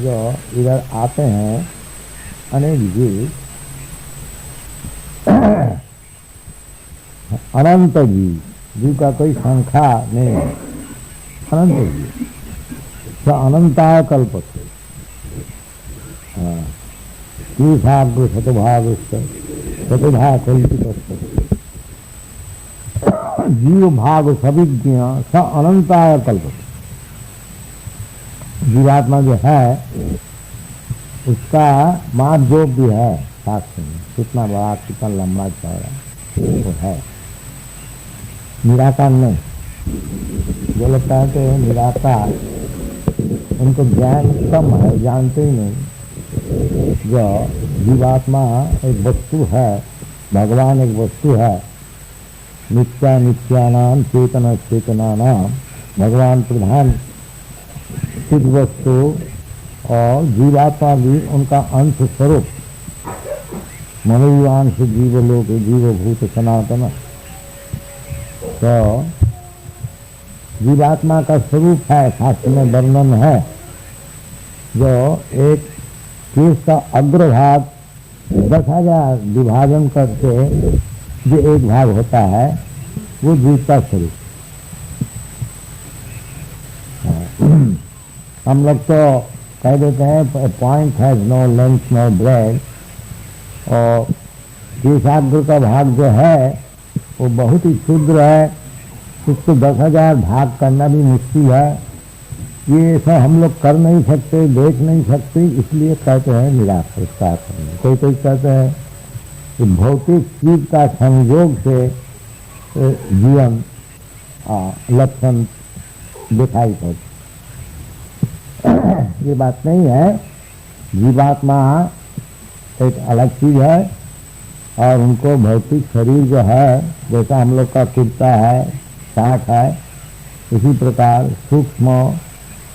जो इधर आते हैं अनेक जीव, अनंत जीव, जीव का कोई संख्या नहीं है, अनंत जीव, तो अनंताय कल्पते तीर्थाग्र शतभाग शतभा कल्पित जीव भाग सविज्ञ स अनंताय कल्पते। जीवात्मा जो है उसका माप जोप भी है शास्त्र में, कितना बड़ा कितना लंबा चौड़ा वो है, निराकार नहीं। जो लोग कहते हैं निराकार, उनको ज्ञान कम है, जानते ही नहीं। जो जीवात्मा एक वस्तु है, भगवान एक वस्तु है, नित्या नित्यानाम चेतन चेतनानाम, भगवान प्रधान सिद्ध वस्तु और जीवात्मा भी उनका अंश स्वरूप, मनोयांश जीवलोक जीवभूत सनातन। तो जीवात्मा का स्वरूप है, शास्त्र में वर्णन है, जो एक केश का अग्रभाग 10,000 विभाजन करके जो एक भाग होता है, वो जीव का स्वरूप। हम लोग तो कह देते हैं point has no length no breadth, और केशाग्र का भाग जो है वो बहुत ही क्षुद्र है, उसको 10,000 भाग करना भी मुश्किल है। ये सब हम लोग कर नहीं सकते, देख नहीं सकते, इसलिए कहते हैं निराकार। कोई कोई कहते हैं कि भौतिक चीज का संयोग से जीवन लक्षण दिखाई पड़ता। ये बात नहीं है, जीवात्मा एक अलग चीज है, और उनको भौतिक शरीर जो है, जैसा हम लोग का कुर्ता है, साठ है, इसी प्रकार सूक्ष्म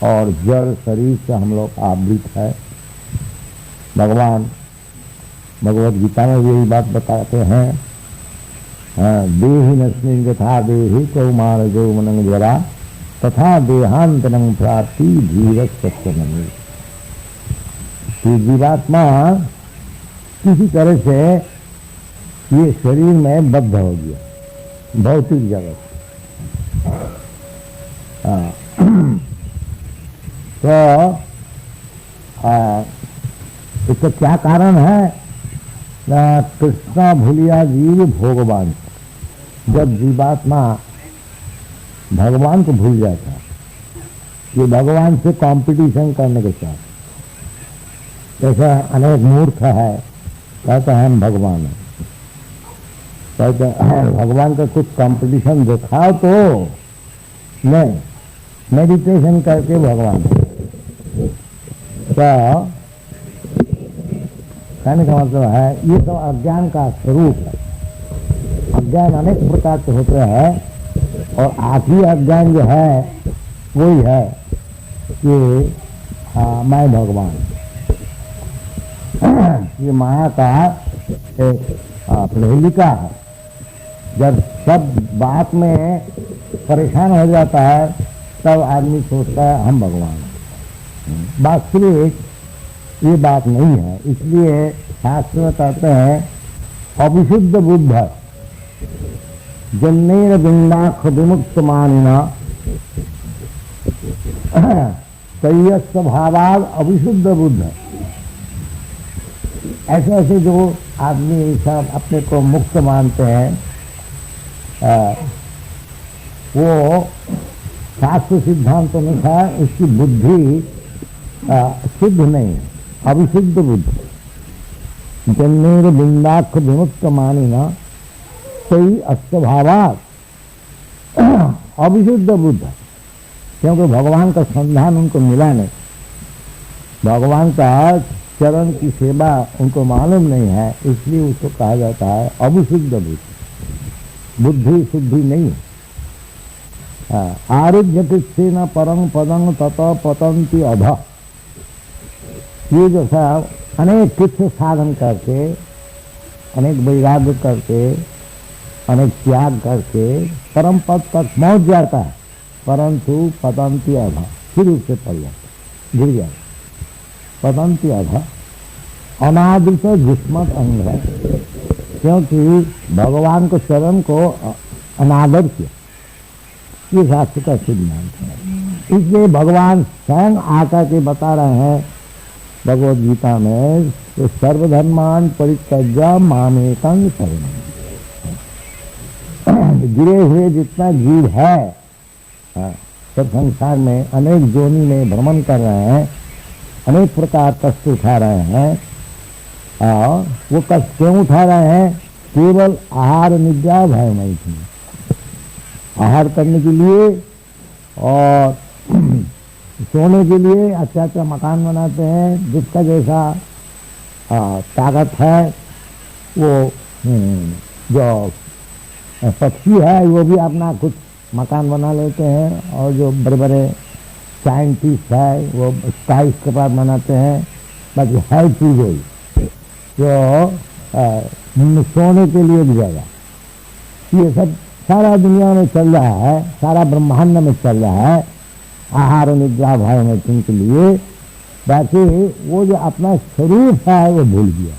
और जड़ शरीर से हम लोग आवृत है। भगवान भगवद गीता में यही बात बताते हैं, देहि नस्मिन् यथा देहि कौमार यौवनं जरा तथा देहांतरं प्राप्ति धीरस्य नहीं। कि जीवात्मा किसी तरह से ये शरीर में बद्ध हो गया, भौतिक जगत। तो इसका क्या कारण है? कृष्णा भूलिया जीव भगवान। जब जीवात्मा भगवान को भूल जाता, ये भगवान से कंपटीशन करने के साथ, जैसा अनेक मूर्ख है, कहते हैं हम भगवान हैं, कहते हैं भगवान का कुछ कंपटीशन दिखाओ तो नहीं, मेडिटेशन करके भगवान। तो कहने का मतलब है ये तो अज्ञान का स्वरूप है। अज्ञान अनेक प्रकार के होते हैं, और आखिरी अज्ञान जो है वही है कि मैं भगवान। ये माया का एक प्रहेलिका है। जब सब बात में परेशान हो जाता है, तब आदमी सोचता है हम भगवान हैं। वास्तविक ये बात नहीं है। इसलिए शास्त्र में कहते हैं अविशुद्ध बुद्ध जन्नेर बिंदाख विमुक्त मानिना तय्यस्व भावाद अविशुद्ध बुद्ध। ऐसे ऐसे जो आदमी सब अपने को मुक्त मानते हैं, वो शास्त्र सिद्धांत अनुसार उसकी बुद्धि शुद्ध नहीं है, अविशुद्ध बुद्धि। जन्नेर बिंदाख विमुक्त मानिना कोई अस्वभावात अविशुद्ध बुद्ध, क्योंकि भगवान का संधान उनको मिला नहीं, भगवान का चरण की सेवा उनको मालूम नहीं है, इसलिए उसको कहा जाता है अविशुद्ध बुद्धि। बुद्धि शुद्धि नहीं है। आरुध्य किच्छेन परं पदं तत पतंति अध। ये जो सब अनेक किच्छ साधन करके, अनेक वैराग्य करके, अनेक त्याग करके परम पद तक पहुंच जाता है, परंतु पतंति अध, फिर उससे पड़ जाता, गिर जाता। पतंती अध अनादृत जिस्मत अंग है, क्योंकि भगवान को चरण को अनादर किया, ये शास्त्र का सिद्धांत है। इसलिए भगवान स्वयं आकर के बता रहे हैं भगवद गीता में कि सर्वधर्मान परित्यज्य मामेकं शरणं। गिरे हुए जितना जीव है सब संसार में अनेक जोनि में भ्रमण कर रहे हैं, अनेक प्रकार कष्ट उठा रहे हैं, और वो कष्ट क्यों उठा रहे हैं? केवल आहार निद्रा भयमयी थी, आहार करने के लिए और सोने के लिए अच्छा अच्छा मकान बनाते हैं, जिसका जैसा ताकत है वो जो पक्षी है वो भी अपना कुछ मकान बना लेते हैं, और जो बड़े बड़े साइंटिस्ट है वो स्काई स्क्रैपर बनाते हैं। बाकी है चीज वही जो सोने के लिए भी जगह, ये सब सारा दुनिया में चल रहा है, सारा ब्रह्मांड में चल रहा है आहार निद्रा भय में के लिए। बाकी वो जो अपना स्वरूप है वो भूल गया,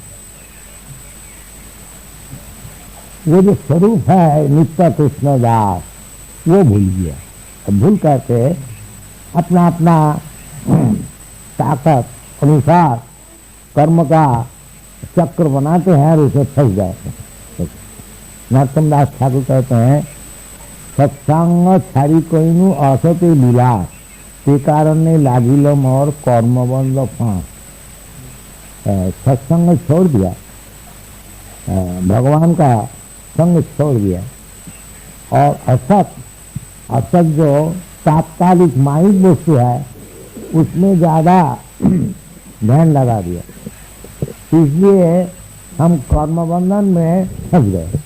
वो जो स्वरूप है नित्य कृष्ण दास वो भूल गया। भूल करके अपना अपना ताकत अनुसार कर्म का चक्र बनाते हैं और उसे फंस जाते हैं। नरोत्तम दास ठाकुर कहते हैं सत्संग छाड़ी कोई असते विलास के कारण ने लागिलम और कर्मबंध फांस। सत्संग छोड़ दिया, भगवान का संग छोड़ दिया, और असत असत जो तात्कालिक माइक वस्तु है उसमें ज़्यादा ध्यान लगा दिया, इसलिए हम कर्मबंधन में फंस गए।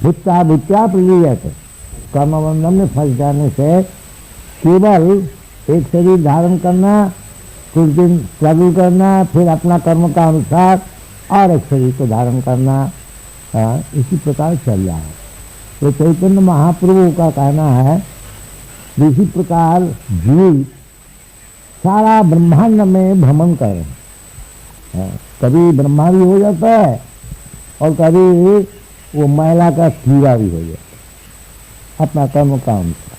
भुट्टा भुट्टा प्रिय थे, कर्मबंधन में फंस जाने से केवल एक शरीर धारण करना, कुछ दिन स्ट्रगल करना, फिर अपना कर्म का अनुसार और एक शरीर को धारण करना, इसी प्रकार चल रहा है। तो चैतन्य महाप्रभु का कहना है इसी प्रकार जीव सारा ब्रह्मांड में भ्रमण कर रहे हैं। कभी ब्रह्मा भी हो जाता है और कभी वो मैला का कीड़ा भी हो जाता है, अपना कर्म का अनुसार।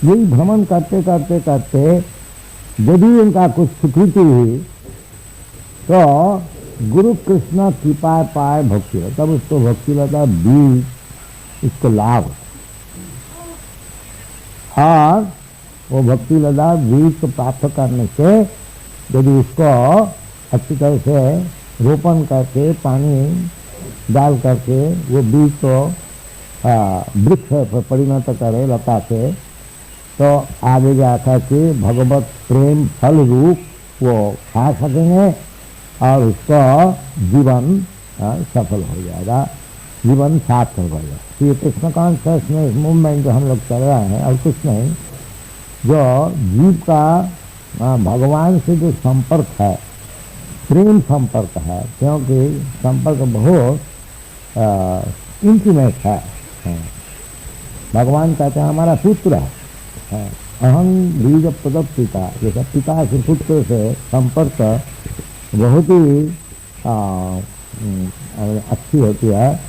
यही भ्रमण करते करते करते यदि उनका कुछ स्वीकृति हुई तो गुरु कृष्ण कृपा पाए भक्ति, तब उसको भक्ति लगा बीज उसको लाभ, और वो भक्ति लगा बीज को प्राप्त करने से यदि उसको अच्छी तरह से रोपण करके पानी डाल करके वो बीज को वृक्ष पर परिणत करे लता से, तो आगे जाकर के भगवत प्रेम फल रूप वो खा सकेंगे और उसका जीवन सफल हो जाएगा, जीवन सार्थक हो जाएगा। ये कृष्ण कॉन्शियसनेस मूवमेंट जो हम लोग चल रहे हैं और कुछ नहीं, जो जीव का भगवान से जो संपर्क है, प्रेम संपर्क है, क्योंकि संपर्क बहुत इंटीमेट है। भगवान कहते हैं हमारा पुत्र है, अहं बीज प्रदत्त पिता, जैसा पिता से पुत्र से संपर्क बहुत ही अच्छी होती है,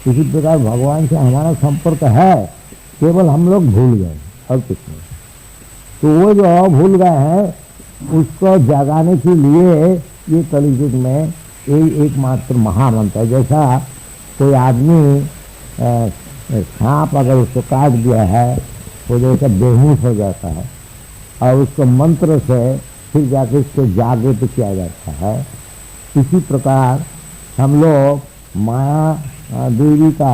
इसी प्रकार भगवान से हमारा संपर्क है, केवल हम लोग भूल गए और कुछ नहीं। तो वो जो भूल गए हैं उसको जगाने के लिए ये कलियुग में एकमात्र महामंत्र है। जैसा कोई आदमी सांप अगर उसको काट दिया है वो जैसा बेहोश हो जाता है और उसको मंत्र से फिर जाके उसको जागृत किया जाता है, इसी प्रकार हम लोग माया देवी का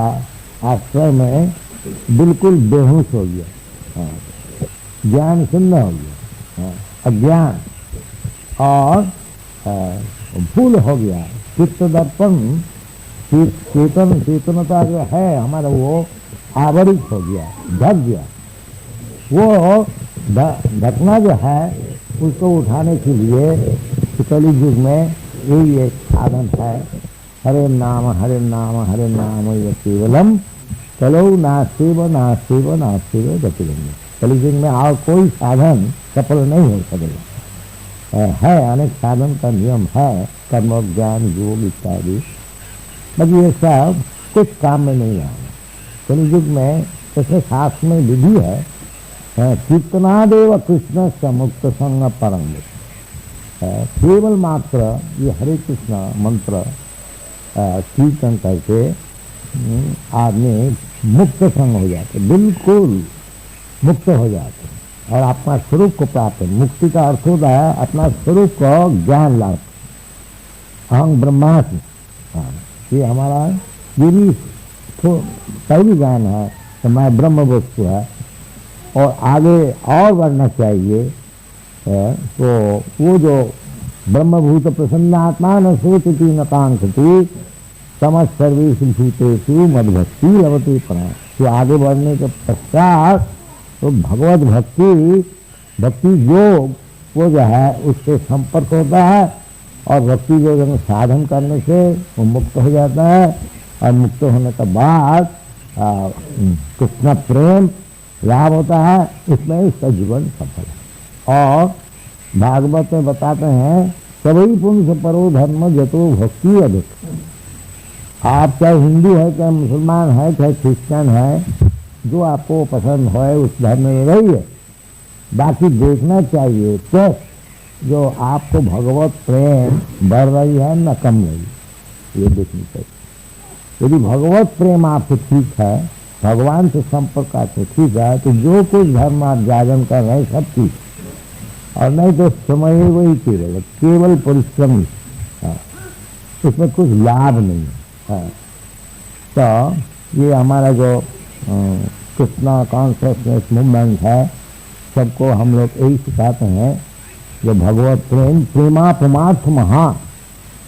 आश्रय में बिल्कुल बेहोश हो गया, ज्ञान शून्य हो गया, अज्ञान और भूल हो गया, चित्त दर्पण चेतनता जो है हमारा वो आवरित हो गया, ढक गया। वो ढकना जो है उसको उठाने के लिए कलियुग युग में यही एक साधन है, हरे नाम हरे नाम हरे नाम ये केवलम, चलो नास्तेव नास्तेव नास्तेव गतिरंजन। कलियुग में और कोई साधन सफल नहीं हो सकेगा। है अनेक साधन का नियम है, कर्म ज्ञान योग इत्यादि, बाकी ये सब कुछ काम में नहीं आएगा। कलियुग में जैसे शास्त्र में विधि है, कीर्तनादेव कृष्ण से मुक्त संग परम, केवल मात्र ये हरे कृष्ण मंत्र कीर्तन करके आदमी मुक्त संग हो जाते, बिल्कुल मुक्त हो जाते और अपना स्वरूप को प्राप्त। मुक्ति का अर्थ होता है अपना स्वरूप को ज्ञान लाभ। अहं ब्रह्मास्मि, ये हमारा ये भी पहली ज्ञान है कि मैं ब्रह्म वस्तु है, और आगे और बढ़ना चाहिए। तो वो जो ब्रह्मभूत प्रसन्नात्मा न सोचती न कांक्षति समस्त सर्वेषु भूतेषु मद्भक्ति लभते परां। तो आगे बढ़ने के पश्चात तो भगवत भक्ति योग वो जो है उससे संपर्क होता है, और भक्ति योग साधन करने से वो मुक्त हो जाता है, और मुक्त होने के बाद कृष्ण प्रेम लाभ होता है, इसमें इसका जीवन सफल है। और भागवत में बताते हैं सभी पुंस परो धर्म जतो भक्ति अधिक। आप चाहे हिंदू है, चाहे मुसलमान है, चाहे क्रिश्चियन है, जो आपको पसंद हो उस धर्म में रहिए। बाकी देखना चाहिए कि जो आपको भगवत प्रेम बढ़ रही है न कम रही, ये देखनी चाहिए। यदि भगवत प्रेम आपको ठीक है, भगवान से संपर्क आपको ठीक है, तो जो कुछ धर्म आप जागरण कर रहे हैं सब ठीक, और नहीं तो समय वही केवल परिश्रम, उसमें कुछ लाभ नहीं है। तो ये हमारा जो कृष्णा कॉन्शियसनेस मूवमेंट है, सबको हम लोग यही सिखाते हैं, जो भगवत प्रेम प्रेमा परमार्थ महा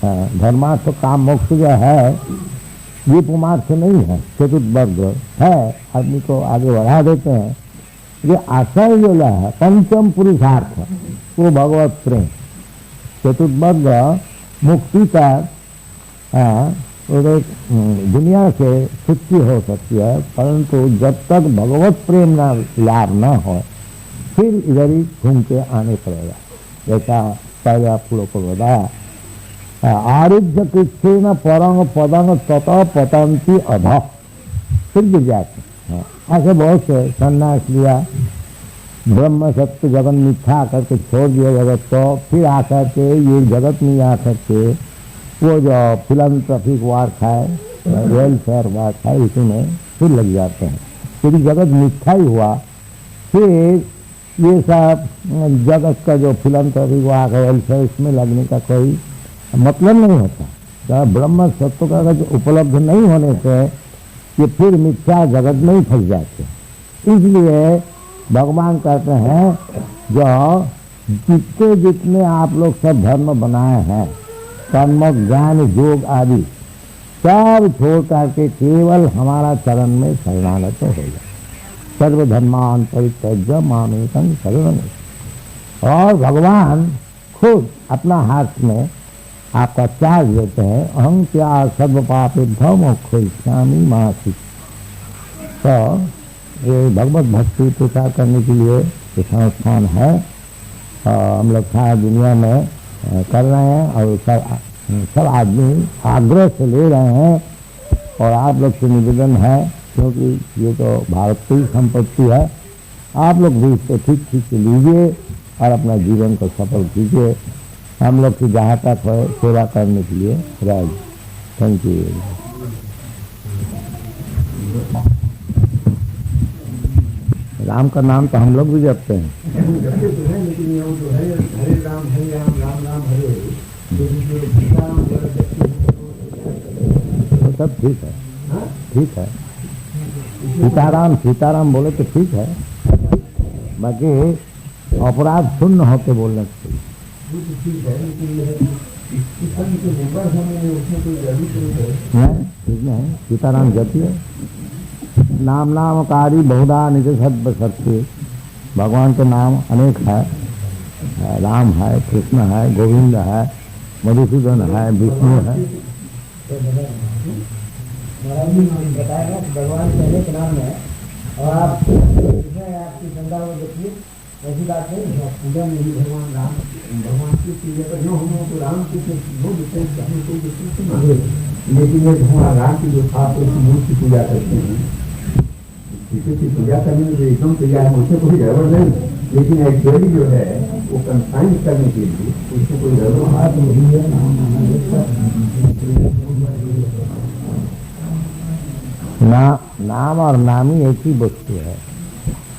धर्मार्थ काम मोक्ष जो है, ये परमार्थ नहीं है, चतुर्वर्ग है, आदमी को आगे बढ़ा देते हैं। ये आशय जो है पंचम पुरुषार्थ, वो भगवत प्रेम। चतुर्वर्ग मुक्ति का दुनिया से छुट्टी हो सकती है, परंतु जब तक भगवत प्रेम ना लाभ न हो फिर इधर ही घूम के आने पड़ेगा। जैसा पहले आप लोग को बताया, आरुध्य कृष्ण परंग पदंग तत पतंती अध, फिर गिर जाते। ऐसे बहुत से सन्यास लिया, ब्रह्म सत्य जगत मिथ्या करके छोड़ दिया जगत को, फिर आकर के ये जगत में आकर के वो जो फिलंथ्रॉपिक वर्क है, वेलफेयर वर्क है, इसमें फिर लग जाते हैं। यदि जगत मिथ्या ही हुआ, फिर ये सब जगत का जो फिलंथ्रॉपिक वर्क है, वेलफेयर, इसमें लगने का कोई मतलब नहीं होता। तो ब्रह्म सत्य का जो उपलब्ध नहीं होने से ये फिर मिथ्या जगत में ही फंस जाते। इसलिए भगवान कहते हैं जो जितने आप लोग सब धर्म बनाए हैं, कर्म ज्ञान योग आदि सब छोड़ करके केवल हमारा चरण में शरणागत हो जाए। सर्वधर्मान परित्यज्य मामेकं शरणं। और भगवान खुद अपना हाथ में आपका चार्ज देते हैं, अहं क्या सर्व पापेभ्यो मोक्षयिष्यामि मा शुचि। तो ये भगवत भक्ति प्रचार करने के लिए ये संस्थान है, हम लोग सारा दुनिया में कर रहे हैं, और सब आदमी आग्रह से ले रहे हैं। और आप लोग से निवेदन है, क्योंकि ये तो भारत की संपत्ति है, आप लोग भी इसको ठीक ठीक से लीजिए और अपना जीवन को सफल कीजिए। हम लोग की जहाँ तक है सेवा करने के लिए राज। Thank you. राम का नाम तो हम लोग भी जपते हैं, लेकिन ये जो है हरे राम राम राम हरे, तो सब ठीक है, ठीक है। सीताराम बोले तो ठीक है, बाकी अपराध शून्य होते बोलना चाहिए। ठीक है, सीताराम जपिए। नाम नामकारी बहुधा निज सद सत्य। भगवान के नाम अनेक है, राम है, कृष्ण है, गोविंद है, मधुसूदन है, विष्णु है। भगवान के अनेक नाम है, और आप इसमें आपकी शंका को देखिए, ऐसी बात नहीं है पूजा में भी भगवान की पूजा पर न होना तो राम की वो डिफरेंस हमें कोई डिफरेंस नहीं मांगे, लेकिन ये भगवान राम की जो खास उसकी मूर्ति की पूजा करते हैं, किसी की पूजा करने में जो एकदम तैयार है उससे कोई गड़बड़ नहीं, लेकिन एक्चुअली जो है वो कंसाइन करने के लिए उससे कोई गड़बड़ हाथ नहीं है। नाम और नामी एक ही वस्तु है,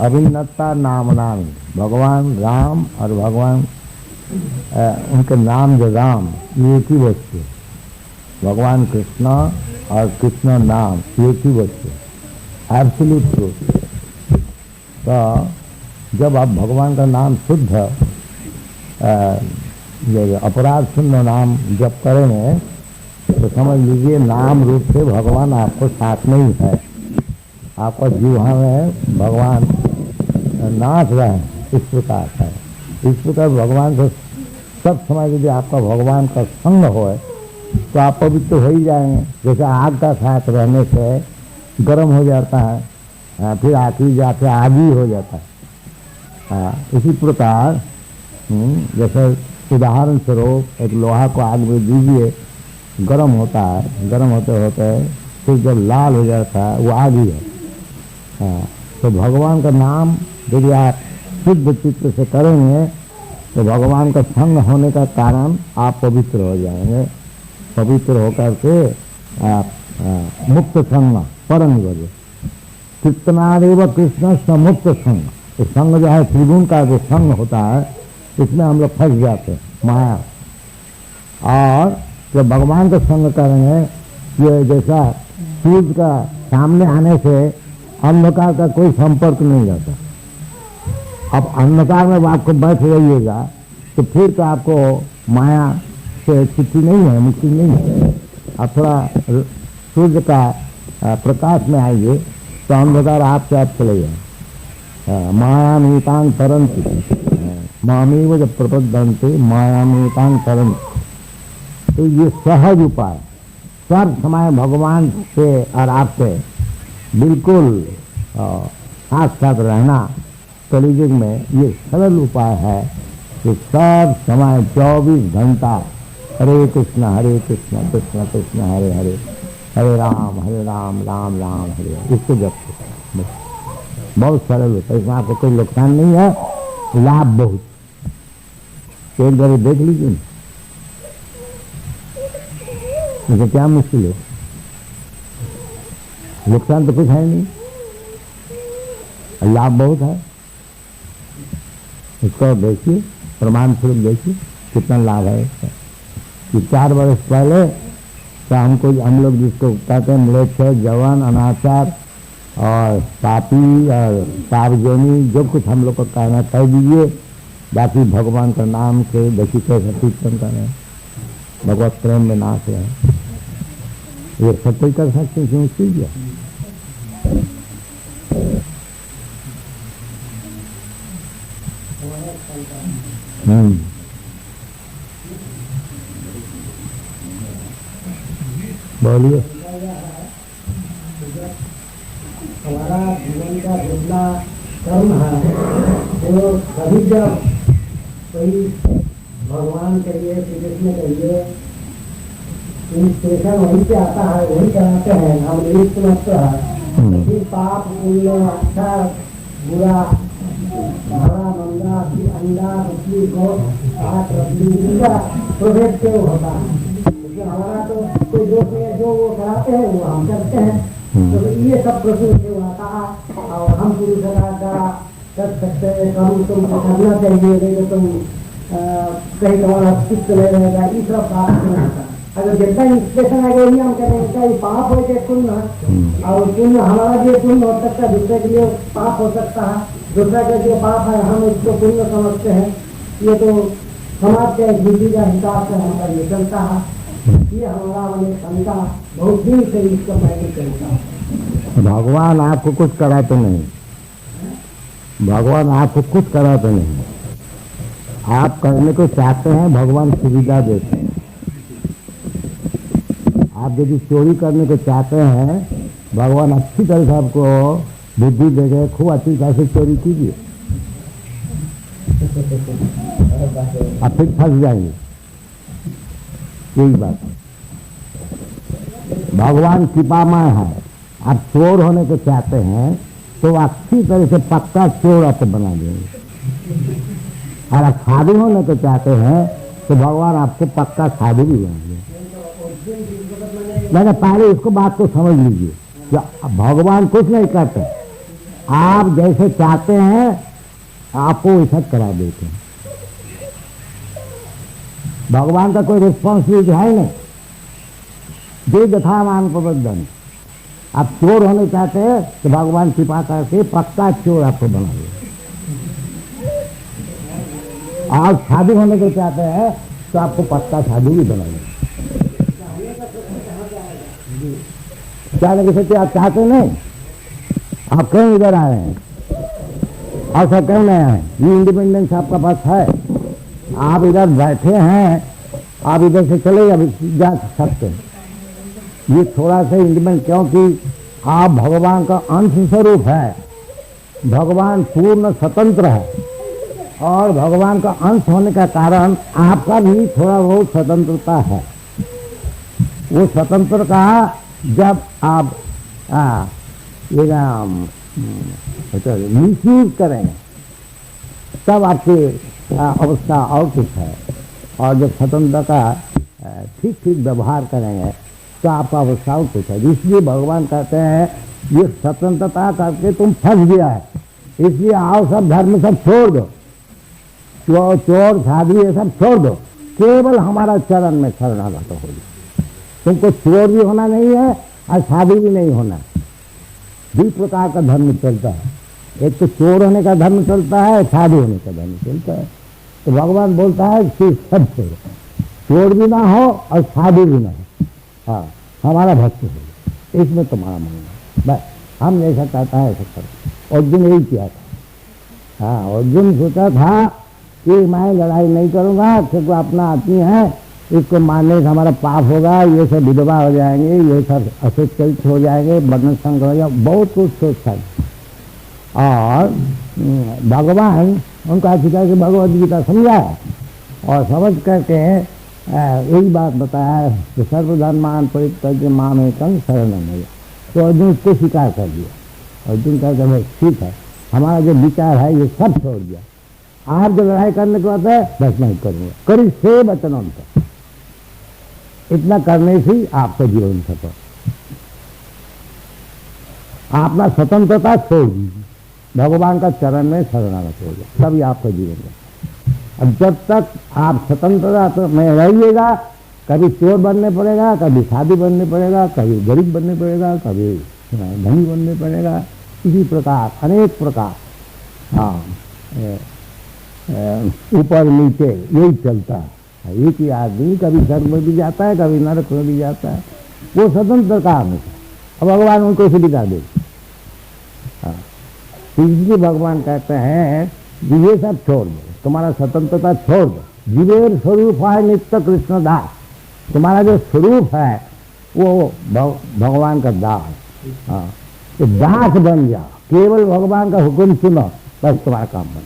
अभिन्नता नाम नामी। भगवान राम और भगवान उनके नाम जो राम, ये एक ही वस्तु है। भगवान कृष्ण और कृष्ण नाम एक ही वस्तु है, एब्सोल्यूट ट्रूथ। तो जब आप भगवान का नाम शुद्ध अपराध शून्य नाम जप करेंगे तो समझ लीजिए नाम रूप से भगवान आपको साथ में ही है, आपका जीवा में भगवान नाच रहे हैं, इस प्रकार है। इस प्रकार भगवान से सब समय यदि आपका भगवान का संग हो तो आप पवित्र हो ही जाएंगे। जैसे आग का साथ रहने से गर्म हो जाता है, फिर आखिर जाके आग ही हो जाता है। इसी प्रकार जैसे उदाहरण स्वरूप एक लोहा को आग में दीजिए, गर्म होता है, गर्म होते होते फिर जब लाल हो जाता है वो आग ही है। तो भगवान का नाम यदि आप शुद्ध चित्त से करेंगे तो भगवान का संग होने का कारण आप पवित्र हो जाएंगे। पवित्र होकर के आप मुक्त संग परम गए। कीर्तनादेव कृष्ण समुक्त संग, तो संग जो है त्रिगुण का जो संग होता है इसमें हम लोग फंस जाते हैं, माया। और जब भगवान का संग करेंगे, ये जैसा सूर्य का सामने आने से अंधकार का कोई संपर्क नहीं रहता। अब अंधकार में आपको बैठ रहिएगा तो फिर तो आपको माया से छुट्टी नहीं है, मुक्ति नहीं है। आप थोड़ा सूर्य का प्रकाश में आइए तो अंधकार आपसे आप चले जाए। मायामीतांग तरंती, मामेव जब प्रपद्यन्ते मायामीतांग तरंती। तो ये सहज उपाय, सर्व समय भगवान से और आपसे बिल्कुल साथ साथ रहना कलियुग में ये सरल उपाय है कि सब समय 24 घंटा हरे कृष्ण कृष्ण कृष्ण हरे हरे, हरे राम राम राम हरे हरे, इसको जपते। बहुत सरल होता है, इसमें आपको कोई नुकसान नहीं है, लाभ बहुत। एक बार देख लीजिए, मुझे क्या मुश्किल है, नुकसान तो कुछ है नहीं, लाभ बहुत है। इसको देखिए, प्रमाण स्वरूप देखिए कितना लाभ है इसका। कि 4 वर्ष पहले तो हम लोग जिसको कहते हैं म्लेच्छ, जवान, अनाचार और पापी और पापजोनी, जो कुछ हम लोग को कहना कह दीजिए, बाकी भगवान का नाम से देखिए कैसे कीर्तन करें, भगवत प्रेम में नाच रहे हैं। ये सब कोई कर सकते हैं, मुश्किल क्या। बोलिए। हमारा जीवन का जितना कर्म है वो सभी जब कोई भगवान के लिए, श्री कृष्ण के लिए इंस्पिरेशन वहीं से आता है, वही कराते हैं, हम लिस्ट मत है। लेकिन पाप पुण्य, अच्छा बुरा, भला मंदा, अंडा मछली गोश्त आठ इनका प्रोजेक्ट क्यों होता है। लेकिन हमारा तो कोई दोष नहीं है, जो वो कराते हैं वो हम करते हैं। तो ये सब प्रोसेस क्यों आता है, और हम पुरुष का कर सकते हैं, कम तुमको करना चाहिए, नहीं तो तुम कहीं तुम्हारा चित्त नहीं रहेगा, ये सब बात नहीं आता। अगर जितना इंस्पिरेशन आएगा वही हम करेंगे, ये पाप हो जाए पुण्य, और पुण्य हमारा जो पुण्य हो सकता है, दूसरे के लिए पाप हो सकता है, दूसरा का जो पाप है हम इसको पुण्य समझते हैं। ये तो समाज के विधि का हिसाब से हमारा ये चलता है। ये हमारा मैंने शंका बहुत दिन से इसको पहले चलता। भगवान आपको कुछ कराते नहीं, भगवान आपको कुछ कराते नहीं, आप करने को चाहते हैं, भगवान सुविधा देते हैं। आप यदि चोरी करने को चाहते हैं, भगवान अच्छी तरह से आपको बुद्धि देखे खूब अच्छी कैसे चोरी कीजिए, अब फिर फंस जाएंगे। यही बात भगवान कृपामय है। आप चोर होने को चाहते हैं तो अच्छी तरह से पक्का चोर आपको बना देंगे, और आप साधु होने को चाहते हैं तो भगवान आपको पक्का साधु भी बना देंगे। मैंने पहले इसको बात को समझ लीजिए कि भगवान कुछ नहीं करते, आप जैसे चाहते हैं आपको वैसा करा देते हैं। भगवान का कोई रिस्पॉन्सिबिलिटी है नहीं, जो यथा मान प्रबंधन। आप चोर होने चाहते हैं तो भगवान कृपा करके पक्का चोर आपको बना देगा, और साधु होने को चाहते हैं तो आपको पक्का साधु भी बना देगा। क्या लगे सकते आप चाहते नहीं, आप क्यों इधर आए हैं और सब क्यों नहीं आए? ये इंडिपेंडेंस आपका पास है, आप इधर बैठे हैं, आप इधर से चले जा सकते हैं। ये थोड़ा सा इंडिपेंडेंट, क्योंकि आप भगवान का अंश स्वरूप है, भगवान पूर्ण स्वतंत्र है, और भगवान का अंश होने का कारण आपका भी थोड़ा बहुत स्वतंत्रता है। वो स्वतंत्र का जब आप मिसयूज करेंगे तब आपकी अवस्था और कुछ है, और जब स्वतंत्रता का ठीक ठीक व्यवहार करेंगे तो आपका अवस्था और कुछ है। इसलिए भगवान कहते हैं ये स्वतंत्रता करके तुम फंस गया है, इसलिए आओ सब धर्म सब छोड़ दो, चोर साधु ये सब छोड़ दो, केवल हमारा चरण में शरणागत हो। तुमको चोर भी होना नहीं है और साधु भी नहीं होना। 2 प्रकार का धर्म चलता है, एक तो चोर होने का धर्म चलता है, साधु होने का धर्म चलता है। तो भगवान बोलता है कि सब छोड़ो, चोर भी ना हो और साधु भी ना हो, हाँ हमारा भक्त हो, इसमें तुम्हारा मन है। बस हम जैसा कहता है ऐसा करो। अर्जुन यही किया था। हाँ, अर्जुन सोचा था कि मैं लड़ाई नहीं करूँगा, क्योंकि अपना आदमी है, इसको मारने से हमारा पाप होगा, ये सब विधवा हो जाएंगे, ये सब अशिक्षित हो जाएंगे, वर्ण संग हो जाएगा, बहुत कुछ सोचता है। और भगवान उनका सिखा के भगवद गीता समझाया, और समझ करके यही बात बताया कि सर्वधर्मान परित्यज्य मामेकं शरणं व्रज। तो अर्जुन उसको स्वीकार कर दिया। अर्जुन कहते हैं ठीक है, हमारा जो विचार है ये सब छोड़ दिया, आप जो लड़ाई करने को आता है बस नहीं करूँगा, करी से वचनों तक, इतना करने से आपका जीवन सफल। अपना स्वतंत्रता छोड़ दीजिए, भगवान का चरण में शरणागत हो जाए, तभी आपका जीवन है। अब जब तक आप स्वतंत्रता में रहिएगा, कभी चोर बनने पड़ेगा, कभी साधु बनने पड़ेगा, कभी गरीब बनने पड़ेगा, कभी धनी बनने पड़ेगा, इसी प्रकार अनेक प्रकार, हाँ ऊपर नीचे यही चलता है। एक ही आदमी कभी स्वर्ग में भी जाता है, कभी नरक में भी जाता है, वो स्वतंत्र का हमेशा। अब भगवान उनको सुविधा दे। हाँ, इसलिए भगवान कहते हैं कि ये सब छोड़ दो, तुम्हारा स्वतंत्रता छोड़ दो। जीवेर स्वरूप है नित्य कृष्ण दास, तुम्हारा जो स्वरूप है वो भगवान का दास। हाँ, तो दास बन जाओ, केवल भगवान का हुक्म सुनो, बस तुम्हारा काम बन।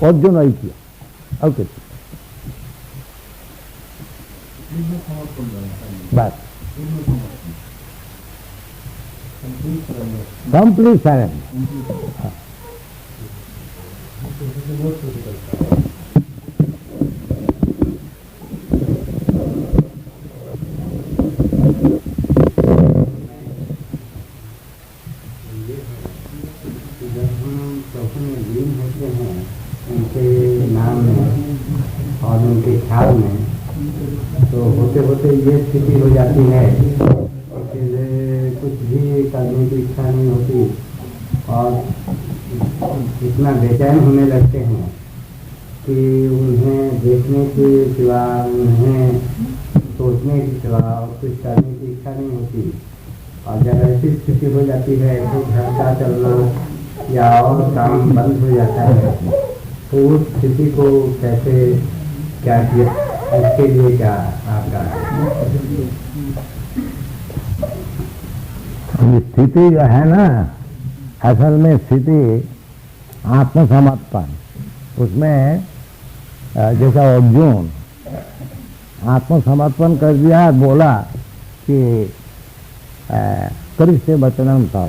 अर्जुन वही किया, ओके बस कंप्लीट सरेंडर। उनके नाम में और उनके ख्याल में, तो होते होते ये स्थिति हो जाती है कि कुछ भी करने की इच्छा नहीं होती, और इतना बेचैन होने लगते हैं कि उन्हें देखने के सिवा, उन्हें सोचने के सिवा और कुछ करने की इच्छा नहीं होती। और जब ऐसी स्थिति हो जाती है तो घर का चलना या और काम बंद हो जाता है, तो उस स्थिति को कैसे क्या किया, इसके लिए क्या आपका स्थिति जो है ना, असल में स्थिति आत्मसमर्पण, उसमें जैसा अर्जुन आत्मसमर्पण कर दिया, बोला कि करिष्ये वचनम था,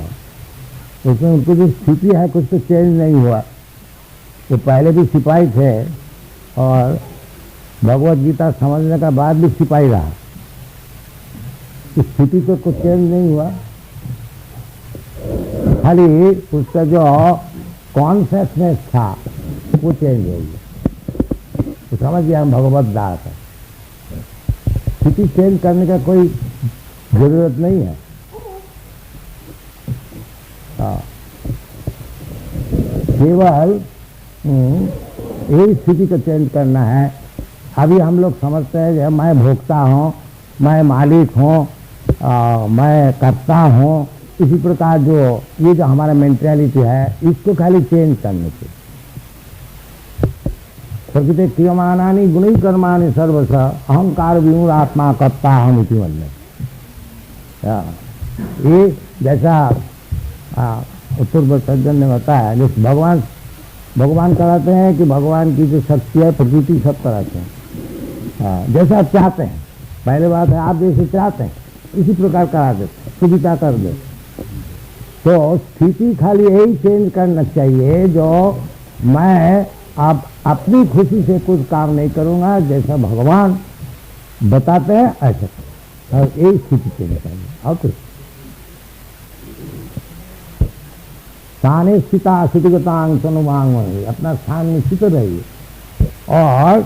उसमें उनकी जो स्थिति है कुछ तो चेंज नहीं हुआ। वो पहले भी सिपाही थे और भगवत गीता समझने का बाद भी सिपाही रहा, स्थिति तो कुछ चेंज नहीं हुआ, खाली उसका जो कॉन्शियसनेस था वो चेंज हो गया। तो समझ गया हम भगवत दास है, स्थिति चेंज करने का कोई जरूरत नहीं है। केवल यही स्थिति को चेंज करना है। अभी हम लोग समझते हैं कि मैं भोक्ता हूँ, मैं मालिक हूँ, मैं करता हूँ, इसी प्रकार जो ये जो हमारा मेंटेलिटी है इसको खाली चेंज करने से। प्रकृति क्रियमाणानि गुणी कर्माणि सर्वश अहंकार विमूढ़ आत्मा कर्ता हम इति मन्ये। ये जैसा उत्तर सज्जन ने बताया, जो भगवान कराते हैं कि भगवान की जो शक्ति है प्रकृति सब कराते हैं, जैसा आप चाहते हैं। पहले बात है आप जैसे चाहते हैं इसी प्रकार करा देते, सुविधा कर दे। तो स्थिति खाली यही चेंज करना चाहिए, जो मैं आप अपनी खुशी से कुछ काम नहीं करूँगा, जैसा भगवान बताते हैं ऐसा, और यही स्थिति चेंज चाहिए। और कुछ स्थाने स्थिता स्थितिगतांग सनुवांग, अपना स्थान में स्थित रहिए और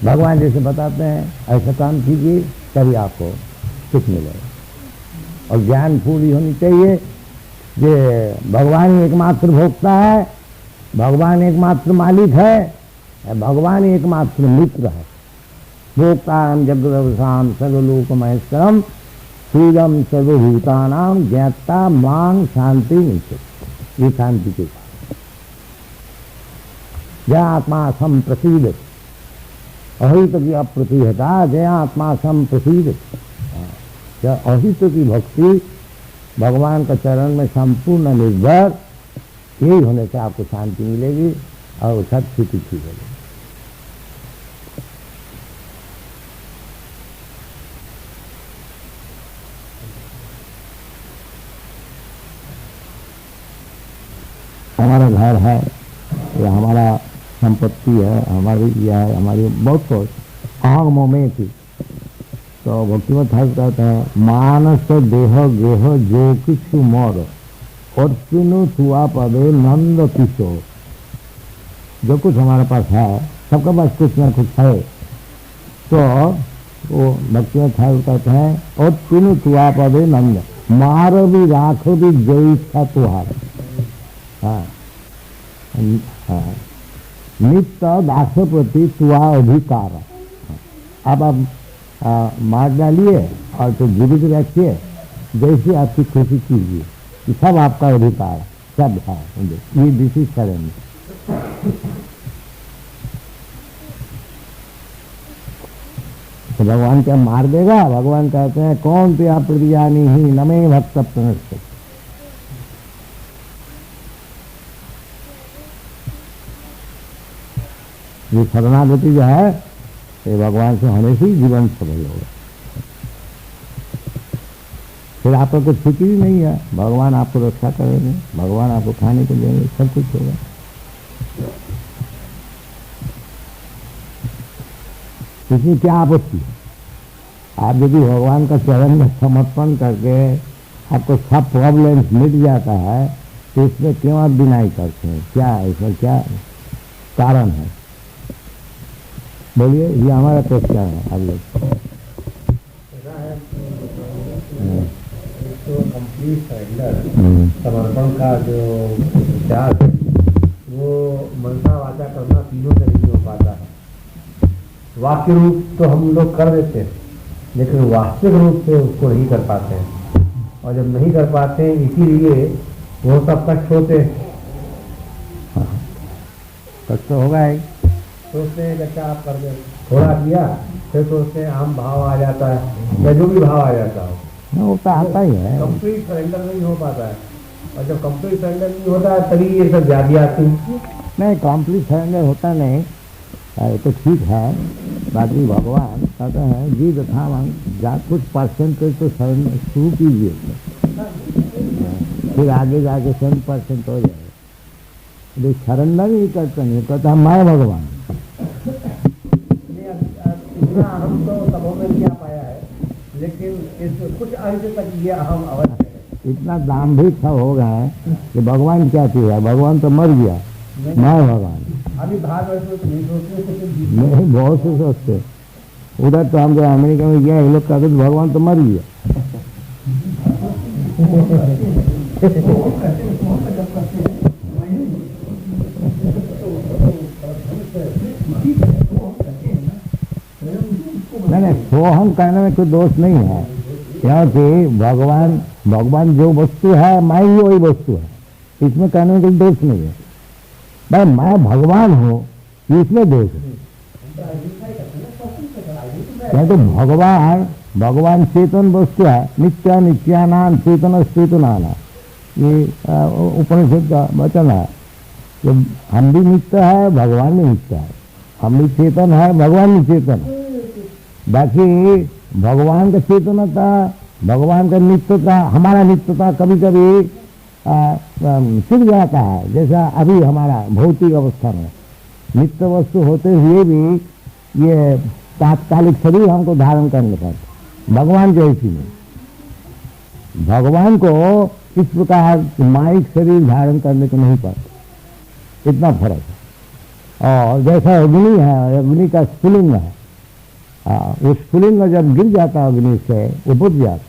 भगवान जैसे बताते हैं ऐसा काम कीजिए, तभी आपको सुख मिलेगा। और ज्ञान पूरी होनी चाहिए कि भगवान ही एकमात्र भोक्ता है, भगवान एकमात्र मालिक है, भगवान ही एकमात्र मित्र है। भोक्तारम जगदवसाम सर्वलोक महेश्वरम श्रीरम सर्वभूतानाम ज्ञाता मांग शांति निश्चित। ये शांति के साथ जय आत्मा सम प्रसीद अहित की अप्रतिहता, जय आत्मा सम प्रसीद। अहित की भक्ति भगवान का चरण में संपूर्ण निर्भर, यही होने से आपको शांति मिलेगी और सब स्थिति ठीक होगी। हमारा घर है या हमारा संपत्ति है, हमारी यह है, हमारी बहुत कुछ अहम मोमे थी। तो भक्तिमत ठाकुर कहते हैं मानस देह गेह जो किछु मोर और तीनों छुआ पदे नंद किशोर। जो कुछ हमारे पास है, सबके पास कुछ न कुछ है, तो वो भक्तिमत ठाकुर कहते हैं और तीनों छुआ पदे नंद मार भी राखो भी जो इच्छा तुहार। हाँ, नित्य दास प्रति तुआ अधिकार। अब आप मार डालिए और तो जीवित रखिए, जैसी आपकी खुशी कीजिए, कि सब आपका अधिकार सब है, ये डिसीज करेंगे। तो भगवान क्या मार देगा? भगवान कहते हैं कौन पिया प्रतिजानी ही नमे भक्त प्रणश्य। ये शरणागति जो है ये भगवान से होने से जीवन सफल होगा। फिर आपको कुछ फिक्र ही नहीं है, भगवान आपको रक्षा करेंगे, भगवान आपको खाने को देंगे, सब कुछ होगा। इसमें क्या आपत्ति है? आप यदि भगवान का चरण में समर्पण करके आपको सब प्रॉब्लम्स मिट जाता है, तो इसमें क्यों आप डिनाई करते हैं? क्या है इसमें, क्या कारण है? बोलिए, ये हमारा क्वेश्चन है। आप लोग कंप्लीट सरेंडर, समर्पण का जो त्याग है वो मनसा वाचा करना तीनों से नहीं हो पाता है। वाक्य रूप तो हम लोग कर देते हैं, लेकिन वास्तविक रूप से उसको नहीं कर पाते हैं, और जब नहीं कर पाते हैं इसीलिए वो सब कष्ट होते हैं। कष्ट होगा ही। सोचते हैं जैसा आप कर दे, थोड़ा किया फिर सोचते हैं आम भाव आ जाता है या जो भी भाव आ जाता हो, वो तो आता ही है। कंप्लीट सरेंडर नहीं हो पाता है। और जब कंप्लीट सरेंडर नहीं होता है तभी ये सब व्याधि आती है। नहीं, कंप्लीट सरेंडर होता नहीं, ये तो ठीक है। बाकी भगवान कहते हैं जी तथा कुछ परसेंटेज तो सरेंडर शुरू कीजिए, फिर आगे जाके 100% हो जाएगा। सरेंडर ही करते नहीं, कहता मैं भगवान। इतना अहम तो सबों में क्या पाया है, लेकिन इस कुछ अंश तक ये अहम अवश्य है। इतना दाम्भिक हो गया है कि भगवान क्या चीज है, भगवान तो मर गया, मैं भगवान। अभी भारत वर्ष में तो नहीं सोचते कुछ नहीं, बहुत से सोचते। उधर तो हम जो अमेरिका में गए, ये लोग कहते भगवान तो मर गया। नहीं, सोहम कहने में कोई दोष नहीं है, क्योंकि भगवान जो वस्तु है मैं ही वही वस्तु है, इसमें कहने में कोई दोष नहीं है। भाई मैं भगवान हूँ, इसमें दोष है। तो भगवान चेतन वस्तु है, नित्य नित्यानाम चेतन चेतनाना, ये उपनिषद का वचन है। तो हम भी नित्य है, भगवान भी नित्य है, हम भी चेतन है, भगवान भी चेतन है। बाकी भगवान का चेतनता, भगवान का नित्यता, हमारा नित्यता कभी कभी चुक जाता है। जैसा अभी हमारा भौतिक अवस्था में नित्य वस्तु होते हुए भी ये तात्कालिक शरीर हमको धारण करने पड़ता। भगवान जो ऐसी नहीं, भगवान को इस प्रकार माइक शरीर धारण करने को नहीं पड़ता, इतना फर्क है। और जैसा अग्नि है, अग्नि का स्फुलिंग है, उस स्फुलिंग में जब गिर जाता अग्नि से वो बुझ जाता।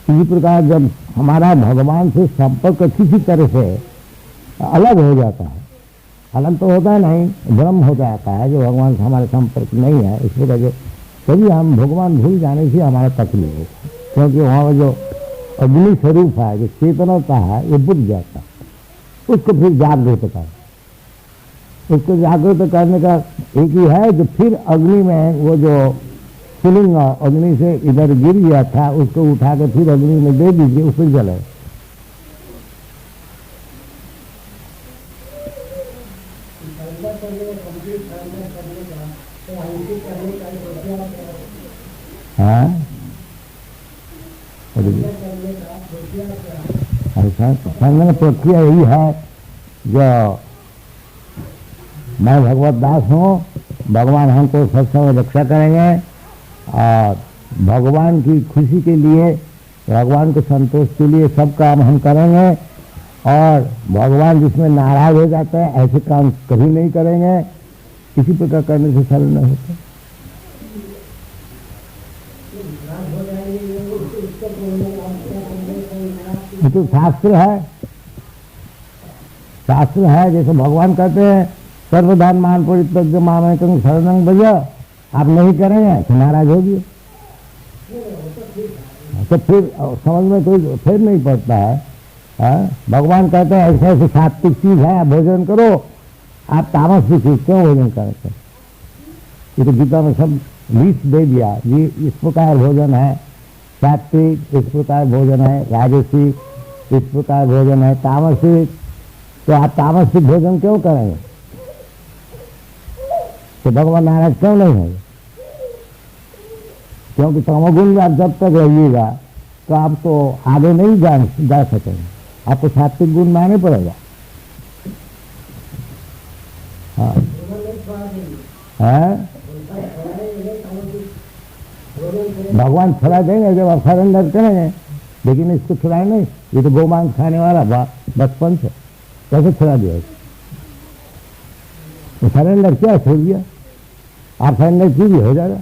इसी प्रकार जब हमारा भगवान से संपर्क किसी तरह से अलग हो जाता है, अलग तो होता है नहीं, भ्रम हो जाता है जो भगवान से हमारे संपर्क नहीं है, इस वजह से तभी हम भगवान भूल जाने से हमारा तकलीफ है। क्योंकि वहाँ जो अग्नि स्वरूप है, जो चेतनता है, ये बुझ जाता है। उसको फिर जागृत कर, उसको जागृत करने का एक ही है जो फिर अग्नि में वो जो स्फुलिंग अग्नि से इधर गिर गया था, उसको उठा के फिर अग्नि में दे दीजिए, उससे जले। हाँ, ऐसा प्रक्रिया यही है। जो मैं भगवत दास हूँ, भगवान हमको सब समय रक्षा करेंगे, और भगवान की खुशी के लिए, भगवान के संतोष के लिए सब काम हम करेंगे। और भगवान जिसमें नाराज हो जाते हैं ऐसे काम कभी नहीं करेंगे। इसी प्रकार करने से सरल न होता। ये तो शास्त्र है, शास्त्र है। जैसे भगवान कहते हैं सर्वधर्म मान परित्यज्य मामेकं शरणं भज, आप नहीं करेंगे तो नाराज होगी, तो फिर समझ में कोई फिर नहीं पड़ता है। भगवान कहते हैं ऐसे ऐसे सात्विक चीज है, भोजन करो, आप तामस की चीज क्यों भोजन करते? ये तो गीता में सब लिस्ट दे दिया, ये इस प्रकार भोजन है सात्विक, इस प्रकार भोजन है राजसिक, इस प्रकार भोजन है तामसिक। तो आप तामसिक भोजन क्यों करेंगे? तो भगवान नाराज क्यों नहीं है? क्योंकि तमोगुण में आप जब तक रहिएगा तो आप तो आगे नहीं जा सकेंगे, आपको सात्विक गुण में आने पड़ेगा। हाँ है, भगवान छुड़ा देंगे जब आप सरेंडर करेंगे, लेकिन इसको छुड़ाए नहीं। ये तो गोमांस खाने वाला बचपन से, कैसे छुड़ा दिया? तो सरेंडर क्या छोड़ दिया? आप सरेंडर कीजिए, हो जाएगा।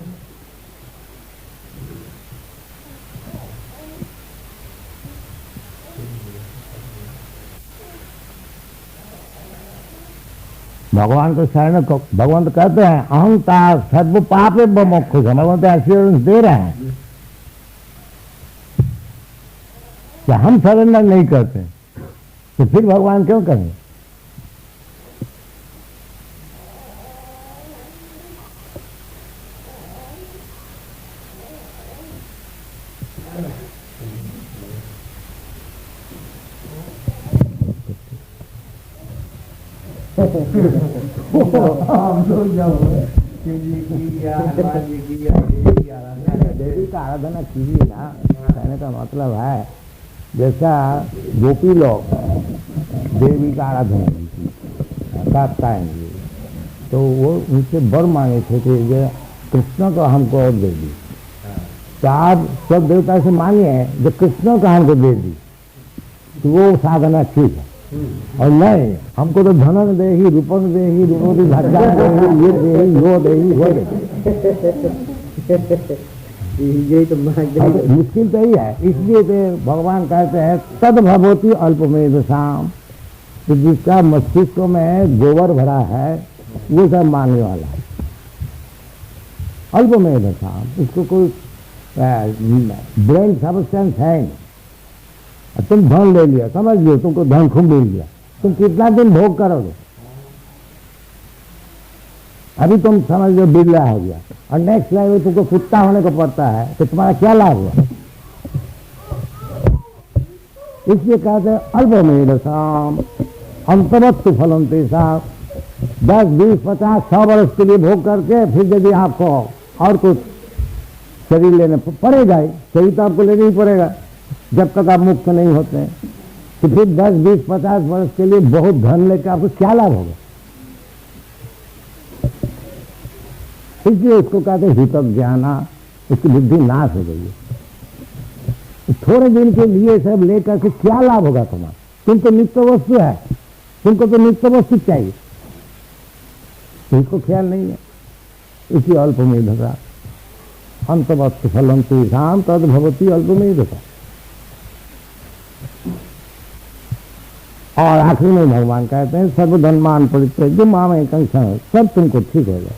भगवान को शरण को भगवान तो कहते हैं अहंकार सर्व पापे मोक्ष, भगवान तो एश्योरेंस दे रहे हैं कि हम सरेंडर नहीं करते, तो फिर भगवान क्यों करें? हम लोग जब शिव जी की या हनुमान जी की या देवी की आराधना देवी का आराधना कीजिए ना, कहने का मतलब है जैसा गोपी लोग देवी का आराधना करते, तो वो उनसे वर मांगे थे कि ये कृष्ण को हमको और दे दी। तो आप सब देवता से मांगे जो कृष्ण को हमको दे दी, तो वो साधना ठीक है। और नहीं, हमको तो धन दे ही, रूपन दे ही, रूपों धज्जा दे ही, ये दे ही, वो दे ही, वो दे यही तो मुश्किल तो यही है। इसलिए तो भगवान कहते हैं तद भगवती अल्पमेध शाम, तो जिसका मस्तिष्क में गोबर भरा है वो सब मानने वाला है। अल्पमेध शाम, उसको कोई ब्रेन सब्सटेंस है नहीं। तुम धन ले लिया, समझ लो तुमको धन खूब मिल गया, तुम कितना दिन भोग करोगे? अभी तुम समझ लो बिरला हो गया और नेक्स्ट लाइफ में तुमको कुत्ता होने को पड़ता है, तो तुम्हारा क्या लाभ हुआ? इसलिए कहते हैं अल्पमेध शाम अंतवत्तु फलम तेषाम, 10, 20, 50, 100 वर्ष के लिए भोग करके फिर यदि आपको और कुछ शरीर लेने पड़ेगा ही, शरीर तो आपको लेना ही पड़ेगा जब तक आप मुक्त नहीं होते हैं, तो फिर 10, 20, 50 वर्ष के लिए बहुत धन लेकर आपको क्या लाभ होगा? इसलिए उसको कहते हितक ज्ञाना, उसकी बुद्धि नाश हो गई है। थोड़े दिन के लिए सब लेकर के क्या लाभ होगा तुम्हारा? तुम तो नित्य वस्तु है, तुमको तो नित्य वस्तु चाहिए, इसको ख्याल नहीं है। इसी अल्पमेधता अंतवत्तु फलम तेषाम तद भवति अल्पमेधता। और आखिरी में भगवान कहते हैं सर्वधर्मान परित्यज्य माम एकं शरणं, सब तुमको ठीक हो जाए।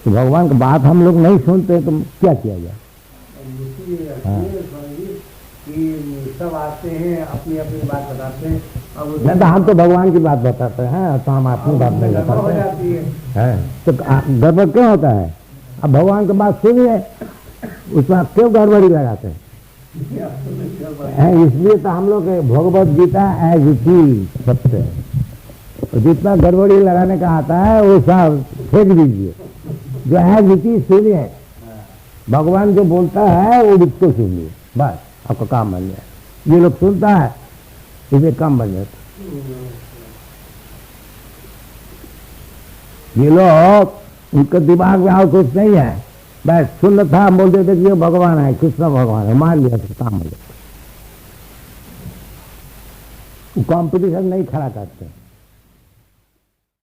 तो भगवान की बात हम लोग नहीं सुनते तो क्या किया जाए? सब आते हैं अपनी अपनी बात बताते हैं। अब नहीं तो हम तो भगवान की बात बताते हैं, तो हम अपनी बात नहीं बताते हैं। तो गड़बड़ क्यों होता है? अब भगवान की बात सुनिए, उसमें आप क्यों गड़बड़ी लगाते हैं? इसलिए तो हम लोग Bhagavad Gita as it is सत्य है, जितना गड़बड़ी लगाने का आता है वो सब फेंक दीजिए, जो एज इट इज सुनिए। भगवान जो बोलता है वो उसको सुनिए, बस आपका काम बन जाए। ये लोग सुनता है इसे काम बन जाता। ये लोग उनका दिमाग में और कुछ नहीं है, बस सुन था बोल देते कि ये भगवान है, कृष्ण भगवान है, मान लिया तो काम हो जाता। वो कॉम्पिटिशन नहीं खड़ा करते।